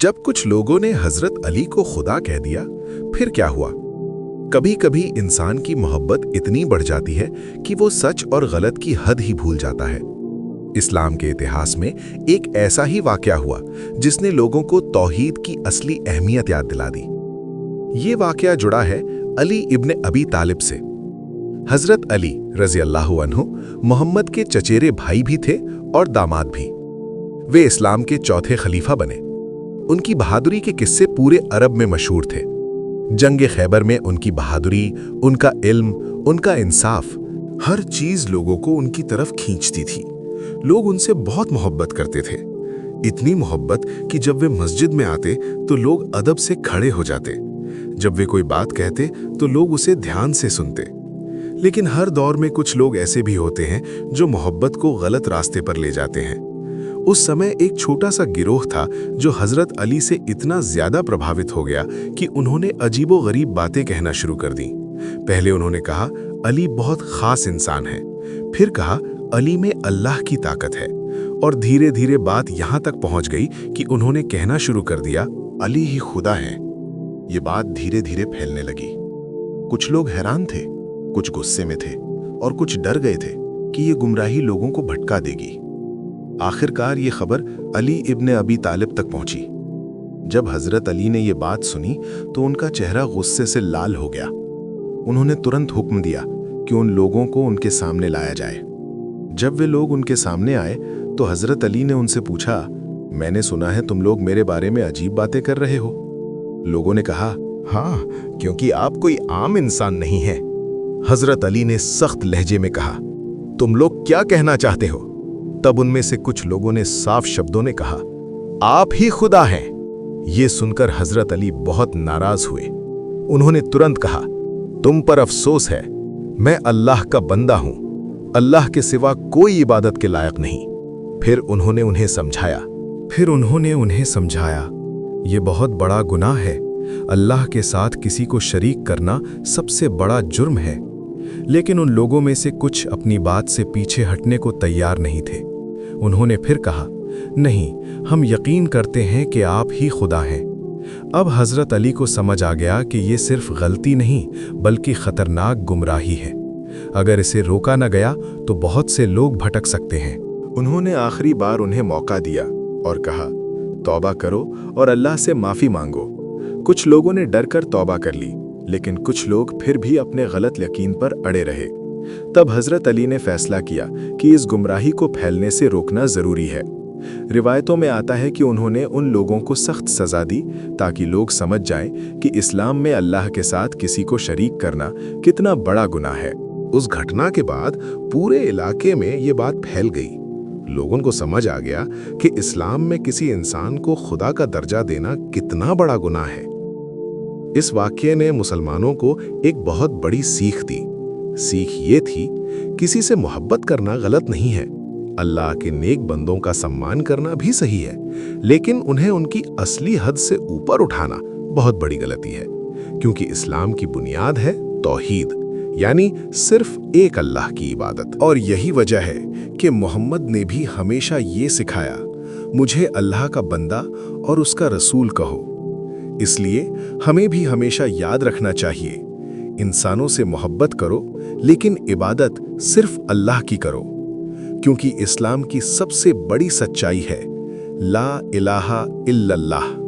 जब कुछ लोगों ने हजरत अली को खुदा कह दिया, फिर क्या हुआ? कभी कभी इंसान की मोहब्बत इतनी बढ़ जाती है कि वो सच और गलत की हद ही भूल जाता है। इस्लाम के इतिहास में एक ऐसा ही वाकया हुआ जिसने लोगों को तौहीद की असली अहमियत याद दिला दी। ये वाकया जुड़ा है अली इब्न अबी तालिब से। हजरत अली रज़ी अल्लाहु अन्हु मोहम्मद के चचेरे भाई भी थे और दामाद भी। वे इस्लाम के चौथे खलीफा बने। उनकी बहादुरी के किस्से पूरे अरब में मशहूर थे। जंगे खैबर में उनकी बहादुरी, उनका इल्म, उनका इंसाफ, हर चीज लोगों को उनकी तरफ खींचती थी। लोग उनसे बहुत मोहब्बत करते थे, इतनी मोहब्बत कि जब वे मस्जिद में आते तो लोग अदब से खड़े हो जाते। जब वे कोई बात कहते तो लोग उसे ध्यान से सुनते। लेकिन हर दौर में कुछ लोग ऐसे भी होते हैं जो मोहब्बत को गलत रास्ते पर ले जाते हैं। उस समय एक छोटा सा गिरोह था जो हजरत अली से इतना ज्यादा प्रभावित हो गया कि उन्होंने अजीबो-गरीब बातें कहना शुरू कर दी। पहले उन्होंने कहा अली बहुत खास इंसान है, फिर कहा अली में अल्लाह की ताकत है, और धीरे धीरे बात यहाँ तक पहुँच गई कि उन्होंने कहना शुरू कर दिया अली ही खुदा है। ये बात धीरे धीरे फैलने लगी। कुछ लोग हैरान थे, कुछ गुस्से में थे और कुछ डर गए थे कि ये गुमराही लोगों को भटका देगी। आखिरकार ये खबर अली इब्न अबी तालिब तक पहुंची। जब हजरत अली ने ये बात सुनी तो उनका चेहरा गुस्से से लाल हो गया। उन्होंने तुरंत हुक्म दिया कि उन लोगों को उनके सामने लाया जाए। जब वे लोग उनके सामने आए तो हजरत अली ने उनसे पूछा, मैंने सुना है तुम लोग मेरे बारे में अजीब बातें कर रहे हो। लोगों ने कहा, हाँ, क्योंकि आप कोई आम इंसान नहीं है। हजरत अली ने सख्त लहजे में कहा, तुम लोग क्या कहना चाहते हो? तब उनमें से कुछ लोगों ने साफ शब्दों में कहा, आप ही खुदा हैं। ये सुनकर हजरत अली बहुत नाराज हुए। उन्होंने तुरंत कहा, तुम पर अफसोस है, मैं अल्लाह का बंदा हूं, अल्लाह के सिवा कोई इबादत के लायक नहीं। फिर उन्होंने उन्हें समझाया, ये बहुत बड़ा गुनाह है। अल्लाह के साथ किसी को शरीक करना सबसे बड़ा जुर्म है। लेकिन उन लोगों में से कुछ अपनी बात से पीछे हटने को तैयार नहीं थे। उन्होंने फिर कहा, नहीं, हम यकीन करते हैं कि आप ही खुदा हैं। अब हजरत अली को समझ आ गया कि ये सिर्फ गलती नहीं बल्कि खतरनाक गुमराही है। अगर इसे रोका न गया तो बहुत से लोग भटक सकते हैं। उन्होंने आखिरी बार उन्हें मौका दिया और कहा, तौबा करो और अल्लाह से माफी मांगो। कुछ लोगों ने डर कर तौबा कर ली, लेकिन कुछ लोग फिर भी अपने गलत यकीन पर अड़े रहे। तब हजरत अली ने फैसला किया कि इस गुमराही को फैलने से रोकना जरूरी है। रिवायतों में आता है कि उन्होंने उन लोगों को सख्त सजा दी ताकि लोग समझ जाएं कि इस्लाम में अल्लाह के साथ किसी को शरीक करना कितना बड़ा गुनाह है। उस घटना के बाद पूरे इलाके में ये बात फैल गई। लोगों को समझ आ गया कि इस्लाम में किसी इंसान को खुदा का दर्जा देना कितना बड़ा गुनाह है। इस वाक़ये ने मुसलमानों को एक बहुत बड़ी सीख दी। सीख ये थी, किसी से मोहब्बत करना गलत नहीं है, अल्लाह के नेक बंदों का सम्मान करना भी सही है, लेकिन उन्हें उनकी असली हद से ऊपर उठाना बहुत बड़ी गलती है, क्योंकि इस्लाम की बुनियाद है तौहीद, यानी सिर्फ एक अल्लाह की इबादत। और यही वजह है कि मोहम्मद ने भी हमेशा ये सिखाया, मुझे अल्लाह का बंदा और उसका रसूल कहो। इसलिए हमें भी हमेशा याद रखना चाहिए, इंसानों से मोहब्बत करो लेकिन इबादत सिर्फ अल्लाह की करो, क्योंकि इस्लाम की सबसे बड़ी सच्चाई है ला इलाहा इल्लल्लाह।